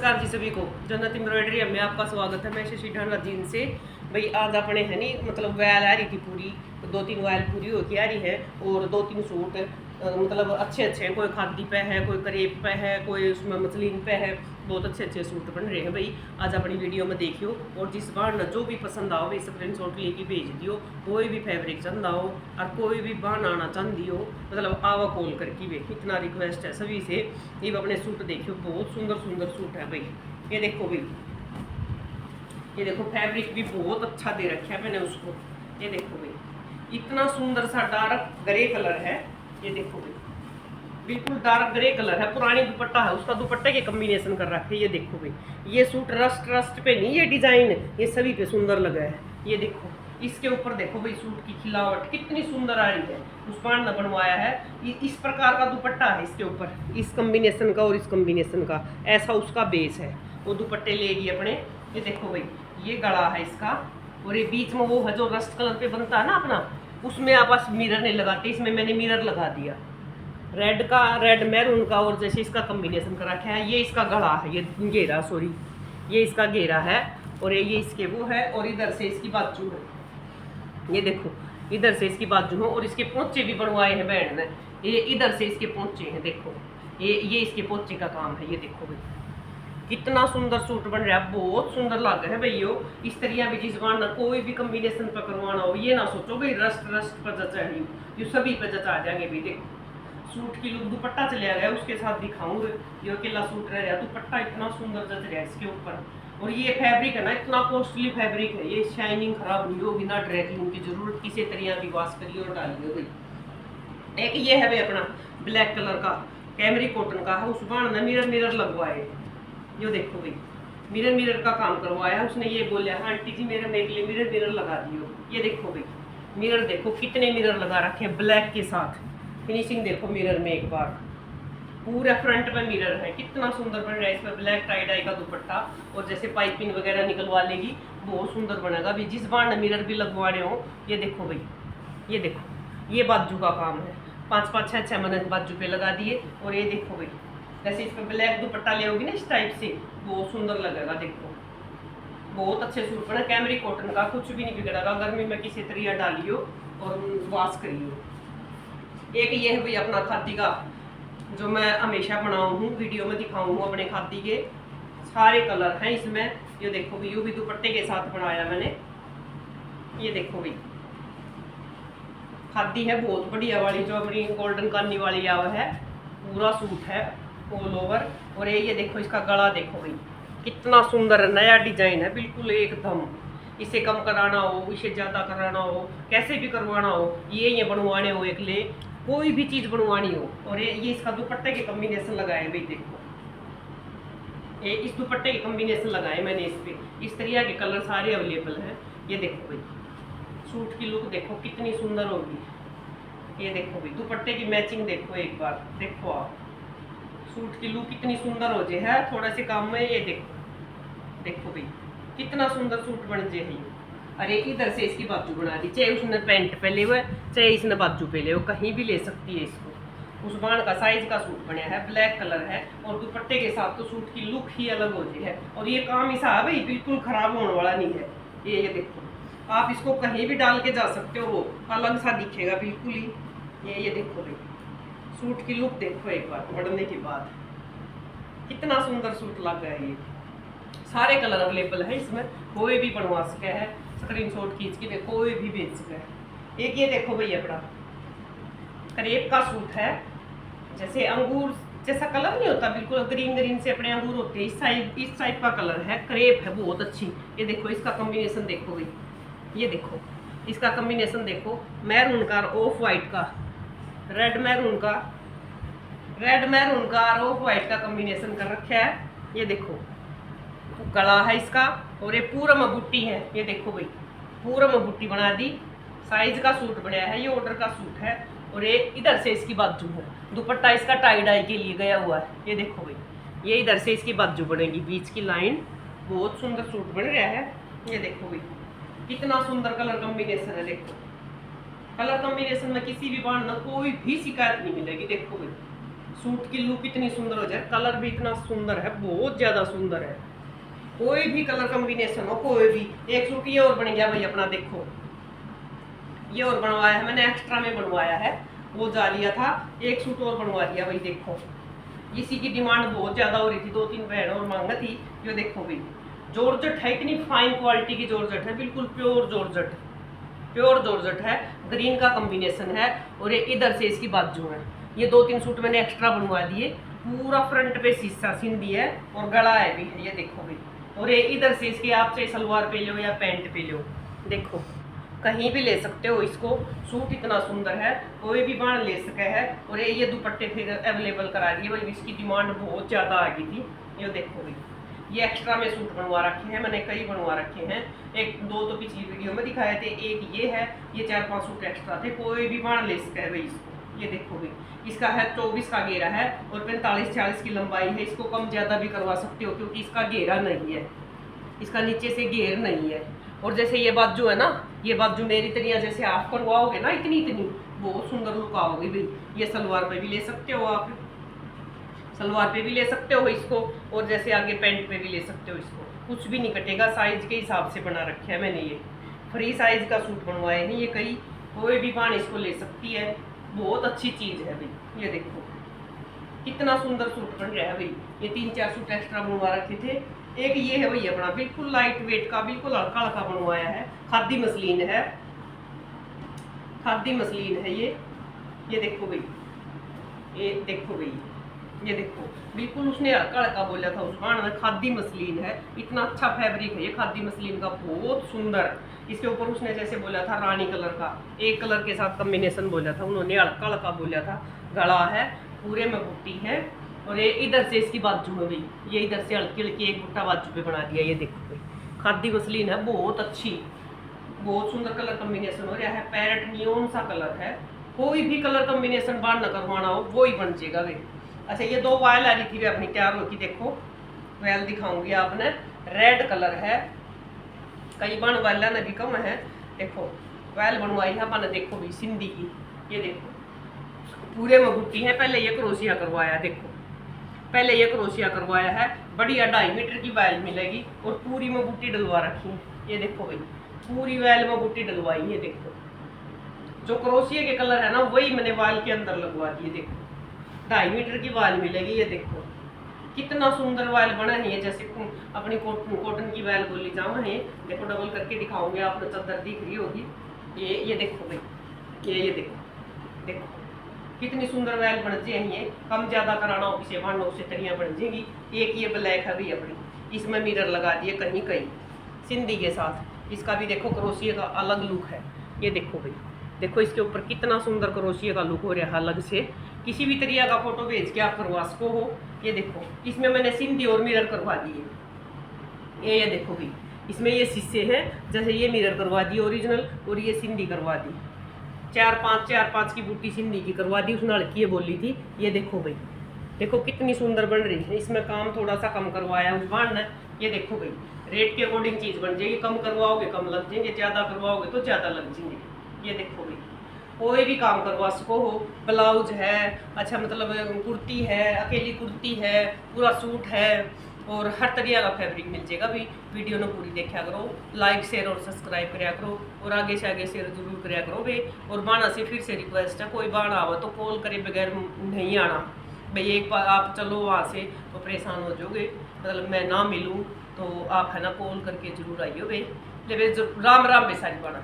नमस्कार जी सभी को। जन्नत एम्ब्रॉयडरी में आपका स्वागत है। मैं शशि ढांडा जीन से। भाई आज अपने है नहीं मतलब वैल आ रही थी पूरी, 2-3 वैल पूरी होके आ रही है और 2-3 सूट मतलब अच्छे अच्छे हैं। कोई खादी पे है, कोई करेब पे है, कोई उसमें मसलिन पे है। बहुत अच्छे अच्छे सूट बन रहे हैं भाई। आज अपनी वीडियो में देखियो और जिस बार न जो भी पसंद आओ भाई स्क्रीन शॉट लेके भेज दियो। कोई भी फैब्रिक चंदा हो और कोई भी बान आना चाहती हो मतलब आवा कॉल करके भी इतना रिक्वेस्ट है सभी से। ये अपने सूट देखियो, बहुत सुंदर सुंदर सूट है भाई। ये देखो भाई, ये देखो फैब्रिक भी बहुत अच्छा दे रखा है मैंने उसको। ये देखो भाई इतना सुंदर सा डार्क ग्रे कलर है। ये देखो भाई बिल्कुल डार्क ग्रे कलर है, पुरानी दुपट्टा है उसका, दुपट्टे के कॉम्बिनेशन कर रखे। ये देखो भाई ये सूट रस्ट रस्ट पे नहीं, ये डिजाइन ये सभी पे सुंदर लगा है। ये देखो इसके ऊपर देखो भाई सूट की खिलावट कितनी सुंदर आ रही है। उस्मान ने बनवाया है, इस प्रकार का दुपट्टा है इसके ऊपर, इस कॉम्बिनेशन का और इस कॉम्बिनेशन का ऐसा उसका बेस है। वो दुपट्टे लेगी अपने। ये देखो भाई ये गला है इसका और ये बीच में वो है जो रस्ट कलर पे बनता है ना अपना, उसमें आप बस मिरर नहीं लगाते, इसमें मैंने मिरर लगा दिया। रेड का, रेड मैरून का और जैसे इसका कॉम्बिनेशन कर रखा है। ये इसका गला है, ये घेरा सॉरी ये इसका घेरा है और ये इसके वो है और इधर से इसकी बाजू है। ये देखो इधर से इसकी बाजू है और इसके पोंचे भी बनवाए हैं बहन ने। ये इधर से इसके पोंचे हैं देखो, ये इसके पोंचे का काम है। ये देखो भाई कितना सुंदर सूट बन रहा है, बहुत सुंदर लग रहा है भैया। इस तरह भी जिस बार ना कोई भी कॉम्बिनेशन पर करवाना हो, ये ना सोचो भाई रस्ट रस्ट पर जचा है, ये सभी पे जचा जाएंगे भाई। देखो सूट की लुक, दुपट्टा चले गया उसके साथ दिखाऊंगे। ये अकेला सूट रह गया, दुपट्टा इतना सुंदर जच रहा है इसके ऊपर। और ये फैब्रिक है ना इतना कॉस्टली फैब्रिक है, ये शाइनिंग खराब नहीं होगी ना, ड्राई क्लीन की जरूरत किसी तरह भी वॉश करिए और डालिए भाई। एक ये है भाई अपना ब्लैक कलर का कैमरी कॉटन का है, उस बाण ने मिरर मिरर लगवाए। यो देखो भाई मिरर मिरर का काम करवाया उसने। ये बोला हाँ आंटी जी मेरे लिए मिरर मिरर लगा दियो। ये देखो भाई मिरर देखो कितने मिरर लगा रखे हैं ब्लैक के साथ। फिनिशिंग देखो मिरर में एक बार, पूरा फ्रंट में मिरर है, कितना सुंदर बन रहा है। इस पर ब्लैक टाई डाई का दुपट्टा और जैसे पाइपिंग वगैरह निकलवा लेगी बहुत सुंदर बनेगा भी। जिस बार मिरर भी लगवाने हो। ये देखो भाई ये देखो ये बाजू का काम है, 5-5 6-6 मैंने बाजू पे लगा दिए। और ये देखो भाई जैसे इस पर ब्लैक दुपट्टा ले होगी ना इस टाइप से, बहुत सुंदर लगेगा। देखो बहुत अच्छे सूट बना, कैमरी कॉटन का, कुछ भी नहीं बिगड़ेगा। गर्मी में किसी तरह डालियो और वॉश करियो। एक ये है भाई अपना खादी का जो मैं हमेशा बनाऊँ हूँ, वीडियो में दिखाऊँ हूँ अपने खादी के सारे कलर हैं इसमें। ये देखो भाई ये भी दुपट्टे के साथ बनाया मैंने। ये देखो भाई खादी है बहुत बढ़िया वाली जो अपनी गोल्डन करनी वाली आवा है, पूरा सूट है ऑल ओवर। और ये देखो इसका गला देखो भाई कितना सुंदर नया डिजाइन है बिल्कुल एकदम। इसे कम कराना हो, इसे ज़्यादा कराना हो, कैसे भी करवाना हो, ये बनवाने हो एक ले, कोई भी चीज़ बनवानी हो। और ये इसका दुपट्टे के कॉम्बिनेशन लगाए भाई। देखो ये इस दुपट्टे के कॉम्बिनेशन लगाए मैंने इस पर, इस तरह के कलर सारे अवेलेबल हैं। ये देखो भाई सूट की लुक देखो कितनी सुंदर होगी। ये देखो भाई दुपट्टे की मैचिंग देखो एक बार, देखो आप सूट की लुक कितनी सुंदर हो जाए है थोड़ा से काम में। ये देखो भाई कितना सुंदर सूट बन जाए है। अरे इधर से इसकी बाजू बना दी, चाहे उसने पैंट पे ले हुआ चाहे इसने बाजू पे ले हो, कहीं भी ले सकती है इसको। उस बाण का साइज का सूट बनया है, ब्लैक कलर है और दुपट्टे के साथ तो सूट की लुक ही अलग हो जाए है। और ये काम ऐसा है भाई बिल्कुल खराब होने वाला नहीं है। ये देखो आप इसको कहीं भी डाल के जा सकते हो, वो अलग सा दिखेगा बिल्कुल ही। ये देखो भाई सूट की लुक देखो एक बार बढ़ने के बाद, कितना सुंदर सूट लग रहा है। ये सारे कलर अवेलेबल है इसमें, कोई भी बनवा सके है, स्क्रीनशॉट खींच के कोई भी भेज सके है। एक ये देखो भाई अपना करेब का सूट है, जैसे अंगूर जैसा कलर नहीं होता बिल्कुल ग्रीन ग्रीन से अपने अंगूर होते हैं, इस टाइप का कलर है, करेब है बहुत अच्छी। ये देखो इसका कॉम्बिनेशन देखो भाई, ये देखो इसका कॉम्बिनेशन देखो मैरून का और ऑफ वाइट का, रेड मैरून का और ऑफ वाइट का कॉम्बिनेशन कर रखा है। ये देखो गला है इसका और ये पूरा में बुट्टी है। ये देखो भाई पूरा में बुट्टी बना दी, साइज का सूट बनाया है, ये ऑर्डर का सूट है। और ये इधर से इसकी बाजू है, दुपट्टा इसका टाई डाई के लिए गया हुआ है। ये देखो भाई ये इधर से इसकी बाजू बनेगी, बीच की लाइन, बहुत सुंदर सूट बन रहा है। ये देखो भाई कितना सुंदर कलर कॉम्बिनेशन है। देखो कलर कॉम्बिनेशन में किसी भी बाण ना कोई भी शिकायत नहीं मिलेगी। देखो भाई सूट की लुक इतनी सुंदर हो जाए, कलर भी इतना सुंदर है, बहुत ज्यादा सुंदर है। कोई भी कलर कॉम्बिनेशन हो, कोई भी। एक सूट ये और बन गया भाई अपना, देखो ये और बनवाया है मैंने, एक्स्ट्रा में बनवाया है, वो जा लिया था, एक सूट और बनवा दिया भाई। देखो इसी की डिमांड बहुत ज्यादा हो रही थी, 2-3 बहन और मांगा थी। ये देखो भाई जॉर्जेट है, इतनी फाइन क्वालिटी की जॉर्जेट है, बिल्कुल प्योर जॉर्जेट, प्योर जॉर्जेट है, ग्रीन का कॉम्बिनेशन है। और ये इधर से इसकी बाजू है। ये 2-3 सूट मैंने एक्स्ट्रा बनवा दिए, पूरा फ्रंट पे शीशा सिंधी है और गला है भी है, ये देखो भाई। और ये इधर से इसकी आप चाहे सलवार पे लो या पैंट पे लो, देखो कहीं भी ले सकते हो इसको। सूट इतना सुंदर है, कोई भी बाण ले सके है। और ये दुपट्टे फिर अवेलेबल करा दिए भाई, इसकी डिमांड बहुत ज़्यादा आ गई थी। ये देखो भाई ये एक्स्ट्रा में सूट बनवा रखे हैं मैंने, कई बनवा रखे हैं, एक दो तो पिछली वीडियो में दिखाए थे, एक ये है, ये 4-5 सूट एक्स्ट्रा थे, कोई भी बाण ले सके है भाई इसको। ये देखो भाई इसका है 24 का घेरा है और 45-46 की लंबाई है। इसको कम ज़्यादा भी करवा सकते हो क्योंकि इसका घेरा नहीं है, इसका नीचे से घेर नहीं है। और जैसे ये बाजू है ना, ये बाजू मेरी तरह जैसे आप करवाओगे ना, इतनी इतनी बहुत सुंदर लुक आओगी भाई। ये सलवार पे भी ले सकते हो आप, सलवार पे भी ले सकते हो इसको, और जैसे आगे पैंट पे भी ले सकते हो इसको, कुछ भी नहीं कटेगा। साइज के हिसाब से बना रखे है मैंने, ये फ्री साइज का सूट बनवाए हैं ये, कई कोई भी बाण इसको ले सकती है, बहुत अच्छी चीज़ है भाई। ये देखो कितना सुंदर सूट बन रहा है भाई। ये 3-4 सूट एक्स्ट्रा बनवा रखे थे। एक ये है भाई अपना बिल्कुल लाइट वेट का, बिल्कुल हल्का हल्का बनवाया है, खादी मसलिन है, खादी मसलिन है ये देखो भाई, ये देखो भाई, ये देखो बिल्कुल उसने हल्का हल्का बोला था उस बाण में, खादी मसलिन है, इतना अच्छा फैब्रिक है ये खादी मसलिन का, बहुत सुंदर। इसके ऊपर उसने जैसे बोला था रानी कलर का, एक कलर के साथ कॉम्बिनेशन बोला था उन्होंने, हल्का हल्का बोला था। गला है, पूरे में बूटी है, और ये इधर से इसकी बाजू में भी, ये इधर से हल्की हल्की एक बुट्टा बाजू पे बना दिया। ये देखो भाई खादी मसलिन है, बहुत अच्छी, बहुत सुंदर कलर कॉम्बिनेशन हो रहा है, पैरेट नियोन सा कलर है। कोई भी कलर कॉम्बिनेशन बाहर न करवाना हो वो ही बन जाएगा भाई। अच्छा ये 2 वायल आ रही थी वे अपनी तैयार होती, देखो वायल दिखाऊंगी आपने, रेड कलर है, कई बार वायला ने भी कम है। देखो वायल बनवाई है अपन, देखो भाई सिंधी की, ये देखो पूरे में बूटी है। पहले ये क्रोशिया करवाया, देखो पहले ये क्रोशिया करवाया है, बढ़िया 2.5 मीटर की वायल मिलेगी और पूरी में बूटी डलवा रखी है। ये देखो भाई पूरी वायल में बूटी डलवाई है, देखो जो क्रोशिया के कलर है ना वही मैंने वायल के अंदर लगवा दिए। देखो 2.5 मीटर की वायल मिलेगी। ये देखो कितना सुंदर वायल बना है, ये जैसे अपनी कॉटन की वायल बोली जाऊँ है। देखो डबल करके दिखाऊंगे, आपको चादर दिख रही होगी। ये देखो भाई, ये देखो देखो कितनी सुंदर वायल बन जाएगी। ये कम ज़्यादा कराना हो किसी बार से तरियाँ बन जाएंगी। एक ये ब्लैक है भी अपनी, इसमें मिरर लगा दिए कहीं कहीं सिंधी के साथ। इसका भी देखो क्रोशिया का अलग लुक है। ये देखो भाई, देखो इसके ऊपर कितना सुंदर क्रोशिया का लुक हो रहा है अलग से। किसी भी तरीके का फोटो भेज के आप करवा सको हो। ये देखो इसमें मैंने सिंधी और मिरर करवा दिए। ये देखो भाई इसमें ये शीशे हैं, जैसे ये मिरर करवा दी ओरिजिनल, और ये सिंधी करवा दी। 4-5 की बूटी सिंधी की करवा दी, उसने हल्की ये बोली थी। ये देखो भाई, देखो कितनी सुंदर बन रही है। इसमें काम थोड़ा सा कम करवाया उस बार ने। ये देखो भाई रेट के अकॉर्डिंग चीज़ बन जाएगी, कम करवाओगे कम लग जाएंगे, ज़्यादा करवाओगे तो ज़्यादा लग जाएंगे। ये देखो भाई कोई भी काम करवा सको हो, ब्लाउज है, अच्छा मतलब कुर्ती है, अकेली कुर्ती है, पूरा सूट है, और हर तरीके का फैब्रिक मिल जाएगा भाई। वीडियो ने पूरी देखा करो, लाइक शेयर और सब्सक्राइब कराया करो, और आगे से आगे शेयर जरूर कराया करो भाई। और बाणा से फिर से रिक्वेस्ट है, कोई बाणा आवा तो कॉल करे बगैर नहीं आना भाई। एक बार आप चलो वहाँ से तो परेशान हो जाओगे, मतलब मैं ना मिलूँ तो आप है ना कॉल करके जरूर आइयो भाई। राम राम बेसारी बाणा।